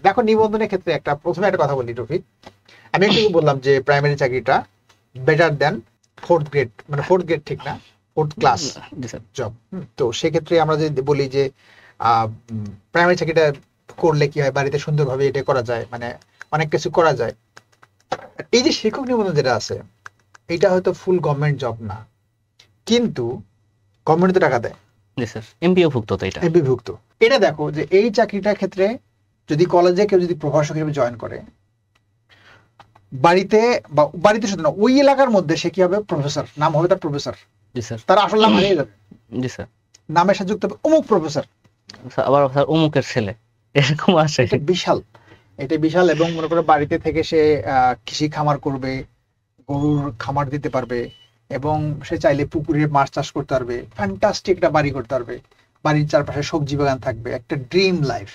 দেখো নিবন্ধনের ক্ষেত্রে প্রথমে একটা কথা বলি রফিক, আমি একটু বললাম যে প্রাইমারি চাকরিটা বেটার দেন ফোর্থ গ্রেড, মানে ফোর্থ গ্রেড ঠিক না, ফোর্থ ক্লাস জব। তো সেক্ষেত্রে আমরা যদি বলি যে প্রাইমারি চাকরিটা করলে কি হয়, বাড়িতে সুন্দরভাবে এটা করা যায়, মানে অনেক কিছু করা যায়। এই যে শিক্ষক নিবন্ধন যেটা আছে, এটা হয়তো ফুল গভর্নমেন্ট জব না, কিন্তু গভর্নমেন্ট তো টাকা দেয়, এমপিও ভুক্ত, তো এটা এমপি ভুক্ত। এটা দেখো যে এই চাকরিটার ক্ষেত্রে যদি কলেজে কেউ যদি প্রভাষক হিসেবে জয়েন করে, বাড়িতে শুধু না, ওই এলাকার মধ্যে সে কি হবে, প্রফেসর, নাম হবে তার প্রফেসর। জি স্যার। তার আসল নাম হারিয়ে যাবে। জি স্যার। নামের সাথে যুক্ত হবে অমুক প্রফেসর, আবার স্যার অমুকের ছেলে, এরকম আসে। এটা বিশাল, এটা বিশাল। এবং মনে করো বাড়িতে থেকে সে কৃষি খামার করবে, গরুর খামার দিতে পারবে, এবং সে চাইলে পুকুরে মাছ চাষ করতে পারবে, ফ্যান্টাস্টিক একটা বাড়ি করতে পারবে, বাড়ির চারপাশে সবজি বাগান থাকবে, একটা ড্রিম লাইফ,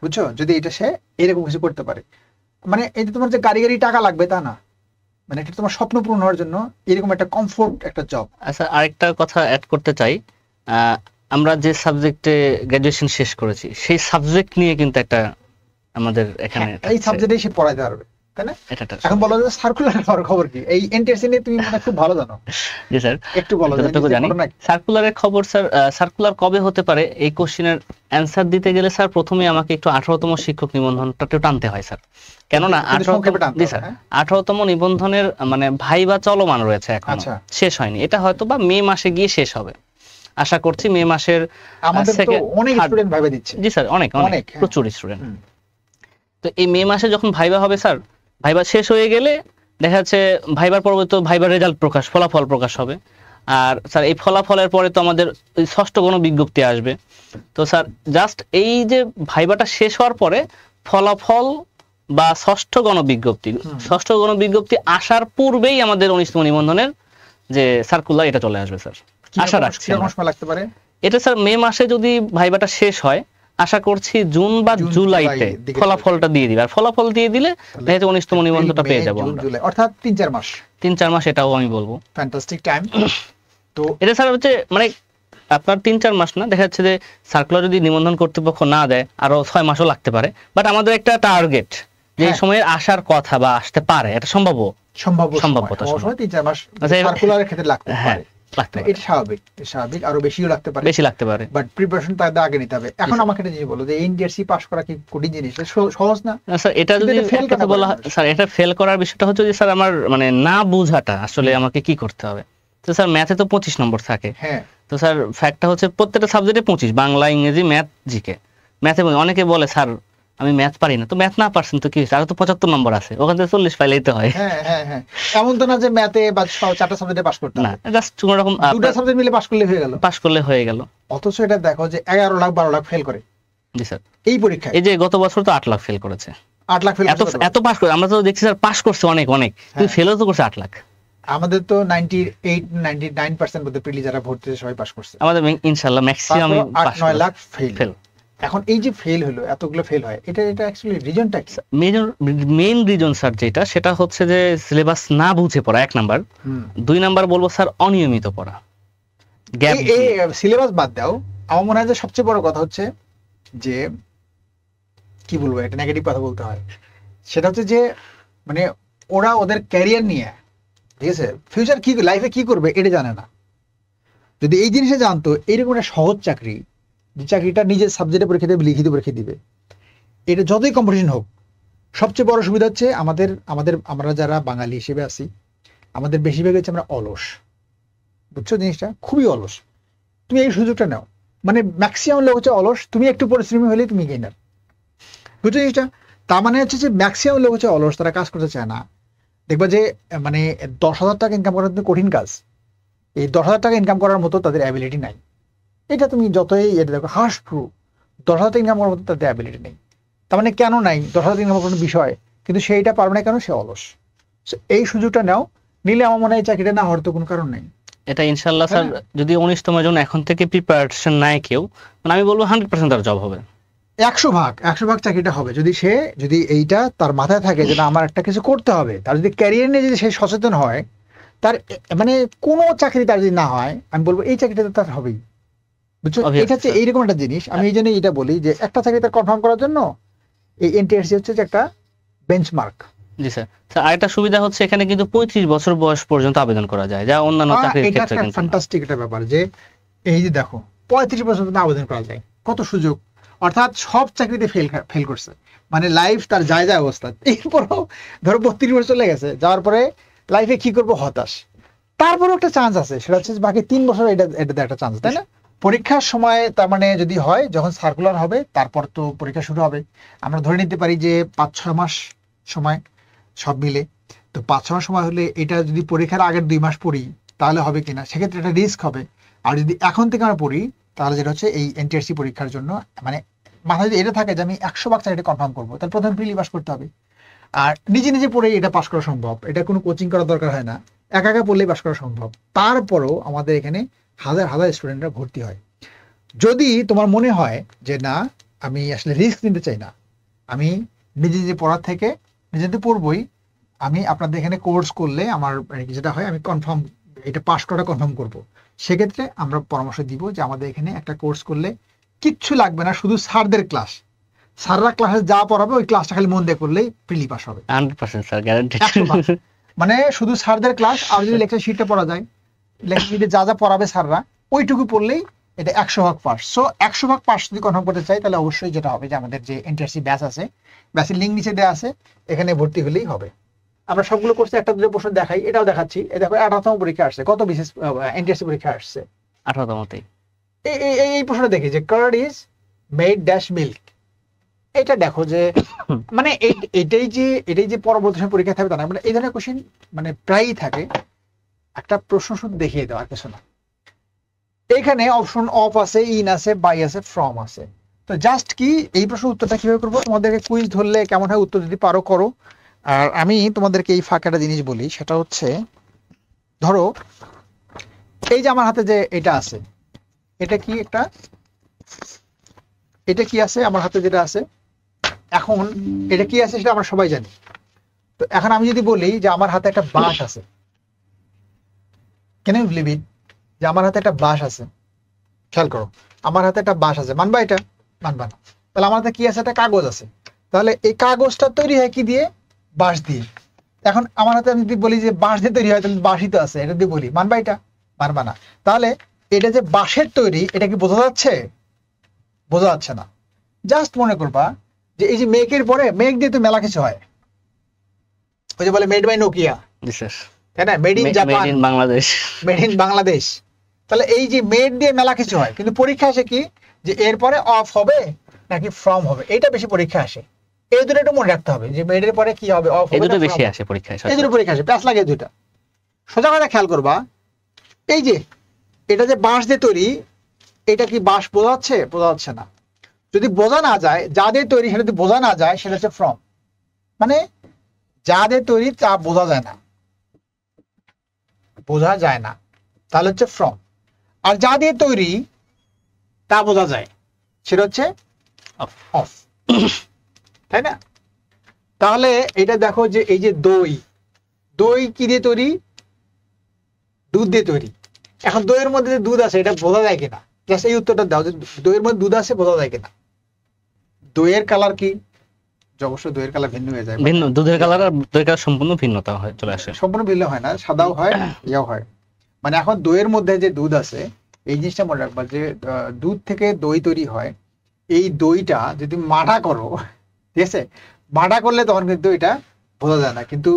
বুঝছো? যদি এটা সে এরকম কিছু করতে পারে, মানে এই যে তোমার যে গাড়ি গাড়ি টাকা লাগবে তা না, মানে এটা তোমার স্বপ্ন পূরণ হওয়ার জন্য এরকম একটা কমফোর্ট একটা জব। আচ্ছা, আরেকটা কথা অ্যাড করতে চাই, আমরা যে সাবজেক্টে গ্রাজুয়েশন শেষ করেছি সেই সাবজেক্ট নিয়ে কিন্তু একটা আমাদের এখানে এই সাবজেক্টে সে পড়াইতে পারবে, তাই না? এখন বলো যে সার্কুলার খবর কি? এই এনটিআরসি নিয়ে তুমি মানে খুব ভালো জানো। জি স্যার, একটু বলো। যতটুকু জানি সার্কুলারের খবর স্যার, সার্কুলার কবে হতে পারে এই কোশ্চেনের অ্যান্সার দিতে গেলে স্যার প্রথমে আমাকে একটু 18তম শিক্ষক নিবন্ধনটা টানতে হয় স্যার, কেননা 18তম নিবন্ধনের মানে ভাইবা চলমান রয়েছে, এখন শেষ হয়নি। এটা হয়তো বা মে মাসে গিয়ে শেষ হবে, আশা করছি মে মাসের। আমাদের তো অনেক স্টুডেন্ট ভাইবা দিচ্ছে। জি স্যার, অনেক প্রচুর স্টুডেন্ট। তো এই মে মাসে যখন ভাইবা হবে স্যার, ভাইবা শেষ হয়ে গেলে দেখা যাচ্ছে ভাইবার পরবর্তী ভাইবার রেজাল্ট প্রকাশ, ফলাফল প্রকাশ হবে। আর স্যার এই ফলাফলের পরে তো আমাদের ষষ্ঠ গণবিজ্ঞপ্তি আসবে। তো স্যার জাস্ট এই যে ভাইবাটা শেষ হওয়ার পরে ফলাফল বা ষষ্ঠ গণবিজ্ঞপ্তি আসার পূর্বেই আমাদের 19তম নিবন্ধনের যে সার্কুলার এটা চলে আসবে স্যার, আশা রাখছি। এটা স্যার মে মাসে যদি ভাইবাটা শেষ হয়, আশা করছি জুন বা জুলাইতে ফলাফলটা দিয়ে দিবে। আর ফলাফল দিয়ে দিলে দেখা 19তম নিবন্ধনটা পেয়ে যাবো আমরা, অর্থাৎ 3-4 মাস, এটাও আমি বলবো ফ্যান্টাস্টিক টাইম। তো এটা স্যার হচ্ছে মানে আপনার 3-4 মাস না, দেখা যাচ্ছে যে সার্কুলার যদি নিবন্ধন কর্তৃপক্ষ না দেয় আরো 6 মাসও লাগতে পারে, বাট আমাদের একটা টার্গেট যে সময়ের আসার কথা বা আসতে পারে, এটা সম্ভাব্যতা 3-4 মাস সার্কুলারের ক্ষেত্রে লাগতে পারে। এটা স্বাভাবিক, আরো বেশি লাগতে পারে, বাট প্রিপারেশন তার আগে নিতে হবে। এখন আমাকে একটা জিনিস বলো যে এনটিআরসি পাস করা কি কঠিন জিনিস? সহজ না স্যার। এটা যদি কথা বলা হয় স্যার, এটা ফেল করার বিষয়টা হচ্ছে যে স্যার আমার মানে না বুঝাটা আসলে আমাকে কি করতে হবে। তো স্যার ম্যাথে তো 25 নম্বর থাকে, তো স্যার ফ্যাক্টটা হচ্ছে প্রত্যেকটা সাবজেক্টে 25, বাংলা, ইংরেজি, ম্যাথ, জিকে। ম্যাথে অনেকে বলে স্যার আমি ম্যাথ পারি না, তো ম্যাথ না পারছেন তো কি হয়েছে, আর তো 75 নম্বর আছে, ওখান থেকে 40 পাইলেই হয়। এমন তো না যে ম্যাথে বা 4টা সাবজেক্টে পাস করতে না, জাস্ট কোন রকম 2টা সাবজেক্ট মিলে পাস করলে হয়ে গেল। অথচ এটা দেখো যে 11 লাখ 12 লাখ ফেল করে। জি স্যার, এই পরীক্ষায় এই যে গত বছর তো 8 লাখ ফেল করেছে। 8 লাখ ফেল, এত পাস করে আমরা তো দেখছি স্যার, পাস করছে অনেক, কিন্তু ফেলও তো করছে 8 লাখ। আমাদের তো 98-99% মধ্যে প্রিলি যারা ভর্তি সবাই পাস করছে। আমাদের ইনশাআল্লাহ ম্যাক্সিমাম 8-9 লাখ ফেল। এখন এই যে ফেল হলো, এতগুলো ফেল হয়, এটা অ্যাকচুয়ালি রিজনটা কি? মেইন রিজন স্যার সেটা হচ্ছে যে সিলেবাস না বুঝে পড়া, 1 নাম্বার। 2 নাম্বার বলবো স্যার অনিয়মিত পড়া, গ্যাপ। এই সিলেবাস বাদ দাও, আমার মনে হয় যে সবচেয়ে বড় কথা হচ্ছে যে কি বলবো, একটা নেগেটিভ কথা বলতে হয়, সেটা হচ্ছে যে মানে ওরা ওদের ক্যারিয়ার নিয়ে, ঠিক আছে, ফিউচার কি লাইফে কি করবে এটা জানে না। যদি এই জিনিসে জানতো, এইরকম একটা সহজ চাকরি, যে চাকরিটা নিজের সাবজেক্টে পরীক্ষা দেবে, লিখিত পরীক্ষা দিবে, এটা যতই কম্পিটিশন হোক, সবচেয়ে বড় সুবিধা হচ্ছে আমরা যারা বাঙালি হিসেবে আছি, আমাদের বেশিরভাগ হচ্ছে আমরা অলস, বুঝছো জিনিসটা, খুবই অলস। তুমি এই সুযোগটা নাও, মানে ম্যাক্সিমাম লোক হচ্ছে অলস, তুমি একটু পরিশ্রমী হলে তুমি গেইনার, বুঝছো জিনিসটা? তার মানে হচ্ছে যে ম্যাক্সিমাম লোক হচ্ছে অলস, তারা কাজ করতে চায় না। দেখবা যে মানে 10,000 টাকা ইনকাম করা কঠিন কাজ, এই 10,000 টাকা ইনকাম করার মতো তাদের অ্যাবিলিটি নাই। এটা তুমি যতই এটা দেখো হার্শ প্রুফ, 10,000 টাকা ইনকাম করার মতো তাদের অ্যাবিলিটি নেই। তার মানে কেন নাই 10,000 টাকা ইনকাম করার বিষয়, কিন্তু সেইটা পারবে না কেন? সে অলস। এই সুযোগটা নাও, নিলে আমার মনে হয় চাকরিটা না হওয়ার তো কোনো কারণ নেই। এটা ইনশাআল্লাহ স্যার যদি 19তমের জন্য এখন থেকে প্রিপারেশন নেয় কেউ, মানে আমি বলবো 100% তার জব হবে, 100 ভাগ চাকরিটা হবে। যদি এইটা তার মাথায় থাকে যে না আমার একটা কিছু করতে হবে, তার যদি ক্যারিয়ার নিয়ে যদি সে সচেতন হয়, তার মানে কোনো চাকরি তার যদি না হয়, আমি বলবো এই চাকরিটা তার হবেই, বুঝছো? এটা হচ্ছে এইরকম একটা জিনিস। আমি এই জন্য এটা বলি যে একটা চাকরি তার কনফার্ম করার জন্য এই এনটিআরসি হচ্ছে যে একটা বেঞ্চমার্ক। জি স্যার। স্যার আরেকটা সুবিধা হচ্ছে এখানে কিন্তু 35 বছর বয়স পর্যন্ত আবেদন করা যায়, যা অন্যান্য চাকরির এটা ক্ষেত্রে একটা কিন্তু না। ফ্যান্টাস্টিক একটা ব্যাপার যে এই যে দেখো 35 বছর পর্যন্ত আবেদন করা যায়, কত সুযোগ। অর্থাৎ সব চাকরিতে ফেল করছে, মানে লাইফ তার যায় যায় অবস্থা, এরপরও ধরো 32 বছর চলে গেছে, যাওয়ার পরে লাইফে কি করবো হতাশ, তারপরেও একটা চান্স আছে, সেটা হচ্ছে যে বাকি 3 বছর এটাতে একটা চান্স, তাই না? পরীক্ষার সময় তার মানে যদি হয় যখন সার্কুলার হবে তারপর তো পরীক্ষা শুরু হবে, আমরা ধরে নিতে পারি যে 5-6 মাস সময় সব মিলে। তো 5-6 মাস সময় হলে এটা যদি পরীক্ষার আগের 2 মাস পড়ি তাহলে হবে কিনা, সেক্ষেত্রে একটা রিস্ক হবে। আর যদি এখন থেকে আমরা পড়ি তাহলে যেটা হচ্ছে এই এনটিআরসি পরীক্ষার জন্য মানে মাথায় যদি এটা থাকে যে আমি 100 ভাগ চাকরিটা কনফার্ম করবো, তাহলে প্রথম প্রিলি পাস করতে হবে। আর নিজে নিজে পড়ে এটা পাস করা সম্ভব, এটা কোনো কোচিং করার দরকার হয় না, একা একা পড়লেই পাস করা সম্ভব। তারপরও আমাদের এখানে হাজার হাজার স্টুডেন্টরা ভর্তি হয়। যদি তোমার মনে হয় যে না আমি আসলে রিস্ক নিতে চাই না, আমি নিজে নিজে পড়ার থেকে নিজে নিজে পড়বই, আমি আপনাদের এখানে কোর্স করলে আমার যেটা হয় আমি কনফার্ম এটা পাস করা কনফার্ম করব, সেক্ষেত্রে আমরা পরামর্শ দিব যে আমাদের এখানে একটা কোর্স করলে কিচ্ছু লাগবে না, শুধু স্যারদের ক্লাস, স্যাররা ক্লাসে যা পড়াবে ওই ক্লাসটা খালি মন দিয়ে করলেই প্রিলি পাস হবে 100% স্যার, গ্যারান্টি। 100 ভাগ। মানে শুধু স্যারদের ক্লাস, আর যদি লেকচার শিটটা পড়া যায়, লেকচার শিটে যা যা পড়াবে স্যাররা ওইটুকু পড়লেই এটা 100 ভাগ পাস। সো 100 ভাগ পাস যদি কনফার্ম করতে চাই তাহলে অবশ্যই যেটা হবে যে আমাদের যে এনটিআরসি ব্যাচ আছে, ব্যাচের লিঙ্ক নিচে দেওয়া আছে, এখানে ভর্তি হলেই হবে। আমরা সবগুলো কোর্সে একটা দুটো প্রশ্ন দেখাই, এটাও দেখাচ্ছি। এই দেখো 18তম পরীক্ষা আসছে, কত বিশেষ এনটিআরসি পরীক্ষা আসছে, 18তমতেই। এই প্রশ্নটা দেখি যে card is made dash milk, এটা দেখো যে মানে এটাই যে পরবর্তী সময় পরীক্ষা থাকবে তা না, মানে এই ধরনের কোশ্চেন মানে প্রায়ই থাকে। একটা প্রশ্ন শুধু দেখিয়ে দাও আর কিছু না। এখানে অপশন অফ আছে, ইন আছে, বাই আছে, ফ্রম আছে। তো জাস্ট কি এই প্রশ্নের উত্তরটা কিভাবে করবো, তোমাদেরকে কুইজ ধরলে কেমন হয়, উত্তর যদি পারো করো। আর আমি তোমাদেরকে এই ফাঁকা একটা জিনিস বলি, সেটা হচ্ছে ধরো এই যে আমার হাতে যে এটা আছে, এটা কি একটা, এটা কি আছে আমার হাতে যেটা আছে, এখন এটা কি আছে সেটা আমরা সবাই জানি। তো এখন আমি যদি বলি যে আমার হাতে একটা বাঁশ আছে, ক্যান ইউ বিলিভ ইট, যে আমার হাতে একটা বাঁশ আছে, খেয়াল করো আমার হাতে একটা বাঁশ আছে, মানবা এটা? মানবা না। তাহলে আমার হাতে কি আছে, একটা কাগজ আছে, তাহলে এই কাগজটা তৈরি হয় কি দিয়ে, বাঁশ দিয়ে। এখন আমার হাতে আমি যদি বলি যে বাঁশ দিয়ে তৈরি হয়, তাহলে বাঁশই তো আছে, এটা দিয়ে বলি, মানবা এটা? মানবা না। তাহলে এটা যে বাঁশের তৈরি এটা কি বোঝা যাচ্ছে? বোঝা যাচ্ছে না। জাস্ট মনে করবা যে এই যে মেকের পরে মেক দিয়ে তো মেলা কিছু হয়, ওই যে বলে মেড বাই নোকিয়া, তাই না, made in Japan, made in Bangladesh, made in Bangladesh. তাহলে এই যে মেড দিয়ে মেলা কিছু হয়, কিন্তু পরীক্ষা আসে কি যে এরপরে অফ হবে নাকি ফ্রম হবে, এটা বেশি পরীক্ষা আসে। এই দুটো একটু মনে রাখতে হবে যে মেড এর পরে কি হবে, অফ হবে, এই দুটো বেশি আসে পরীক্ষায়। এই দুটো পরীক্ষা আসে, প্যাস লাগে দুটো। সোজা কথা খেয়াল করবা, এই যে এটা যে বাঁশ দিয়ে তৈরি, এটা কি বাঁশ বোঝা যাচ্ছে? বোঝা যাচ্ছে না। যদি বোঝা না যায়, যা দিয়ে তৈরি সেটা যদি বোঝা না যায়, সেটা হচ্ছে ফ্রম। মানে যা দিয়ে তৈরি তা বোঝা যায় না, বোঝা যায় না, তাহলে হচ্ছে ফ্রম। আর যা দিয়ে তৈরি তা বোঝা যায়, সেটা হচ্ছে অফ, তাই না? তাহলে এটা দেখো যে এই যে দই, দই কি দিয়ে তৈরি? দুধ দিয়ে তৈরি। এখন দইয়ের মধ্যে যে দুধ আছে এটা বোঝা যায় কিনা, জাস্ট এই উত্তরটা দাও যে দইয়ের মধ্যে দুধ আছে বোঝা যায় কিনা। দইয়ের কালার কি? অবশ্যই দইয়ের কালার ভিন্ন হয়ে যায়, ভিন্ন, দুধের কালার আর দইয়ের কালার সম্পূর্ণ ভিন্নতা হয়, চলে আসে। সম্পূর্ণ ভিন্ন হয় না, সাদাও হয় ইয়াও হয়। মানে এখন দইয়ের মধ্যে যে দুধ আছে, এই জিনিসটা মনে রাখবা যে দুধ থেকে দই তৈরি হয়। এই দইটা যদি মাঠা করো, ঠিক আছে, মাঠা করলে তখন কিন্তু এটা বোঝা যায় না, কিন্তু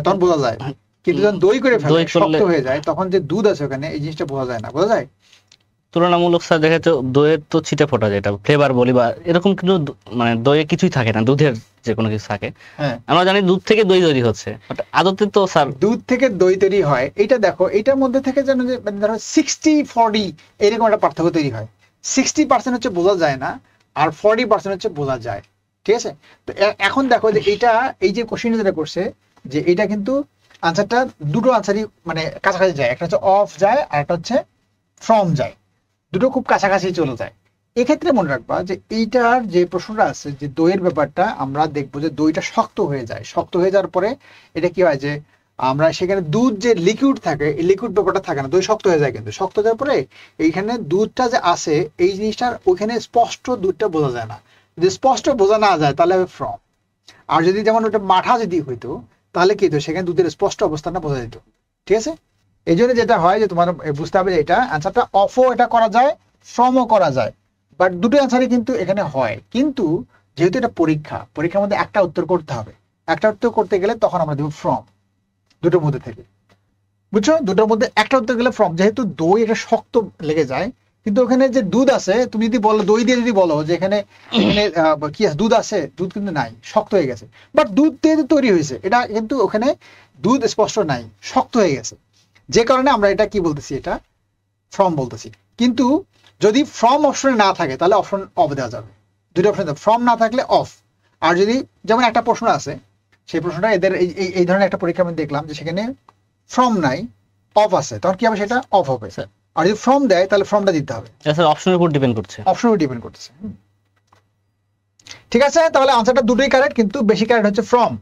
তখন বোঝা যায়, কিন্তু যখন দই করে ফেলে শক্ত হয়ে যায়, তখন যে দুধ আছে ওখানে এই জিনিসটা বোঝা যায় না, বোঝা যায়। তুলনামূলক স্যার দেখা যাচ্ছে দইয়ের তো ছিটে ফোটা, যেটা ফ্লেভার বলি বা এরকম, কিন্তু মানে দইয়ে কিছুই থাকে না, দুধের যে কোনো কিছু থাকে। আমরা জানি দুধ থেকে দই তৈরি হচ্ছে, আদতে তো স্যার দুধ থেকে দই তৈরি হয়। এটা দেখো, এটার মধ্যে থেকে যেন যে ধরো 60-40 এরকম একটা পার্থক্য তৈরি হয়। 60% হচ্ছে বোঝা যায় না, আর 40% হচ্ছে বোঝা যায়, ঠিক আছে। তো এখন দেখো যে এটা, এই যে কোশ্চেন যেটা করছে, যে এটা কিন্তু আনসারটা দুটো আনসারই মানে কাছাকাছি যায়, একটা হচ্ছে অফ যায় আর একটা হচ্ছে ফ্রম যায়, দুটো খুব কাছাকাছি চলে যায়। এক্ষেত্রে মনে রাখবা যে এইটার যে প্রশ্নটা আছে যে দইয়ের ব্যাপারটা, আমরা দেখবো যে দইটা শক্ত হয়ে যায়, শক্ত হয়ে যাওয়ার পরে এটা কি হয় যে আমরা সেখানে দুধ যে লিকুইড থাকে, এই লিকুইড ব্যাপারটা থাকে না, দই শক্ত হয়ে যায়, কিন্তু শক্ত হয়ে যাওয়ার পরে এইখানে দুধটা যে আছে এই জিনিসটার ওইখানে স্পষ্ট দুধটা বোঝা যায় না। যদি স্পষ্ট বোঝা না যায় তাহলে হবে ফ্রম। আর যদি যেমন ওটা মাঠা যদি হইতো তাহলে কি হতো, সেখানে দুধের স্পষ্ট অবস্থানটা বোঝা যেত। ঠিক আছে, এই জন্য যেটা হয় যে তোমার বুঝতে হবে যে এটা অ্যান্সারটা অফও এটা করা যায়, ফ্রমও করা যায়, বাট দুটো অ্যান্সারই কিন্তু এখানে হয়। কিন্তু যেহেতু এটা পরীক্ষার মধ্যে একটা উত্তর করতে হবে, একটা উত্তর করতে গেলে তখন আমরা দেবো ফ্রম, দুটোর মধ্যে থেকে। বুঝছো, দুটোর মধ্যে একটা উত্তর গেলে ফ্রম। যেহেতু দই এটা শক্ত লেগে যায়, কিন্তু ওখানে যে দুধ আছে, তুমি যদি বলো দই দিয়ে যদি বলো যে এখানে এখানে কি আছে, দুধ আছে, দুধ কিন্তু নাই, শক্ত হয়ে গেছে। বাট দুধ দিয়ে তো তৈরি হয়েছে, এটা কিন্তু ওখানে দুধ স্পষ্ট নাই, শক্ত হয়ে গেছে, যে কারণে আমরা এটা কি বলতেছি, এটা ফ্রম বলতেছি। কিন্তু যদি ফ্রম অপশনে না থাকে তাহলে অপশন অফ দেওয়া যাবে। দুটো অপশন, ফ্রম না থাকলে অফ। আর যদি যেমন একটা প্রশ্ন আছে, সেই প্রশ্নটা এদের এই ধরনের একটা পরীক্ষা আমি দেখলাম যে সেখানে ফ্রম নাই, অফ আছে, তখন কি হবে, সেটা অফ হবে। স্যার আর যদি ফ্রম দেয় তাহলে ফ্রমটা দিতে হবে। স্যার অপশনের উপর ডিপেন্ড করছে। অপশনের উপর ডিপেন্ড করতেছে। ঠিক আছে, তাহলে আনসারটা দুটোই কারেক্ট, কিন্তু বেশি কারেক্ট হচ্ছে ফ্রম।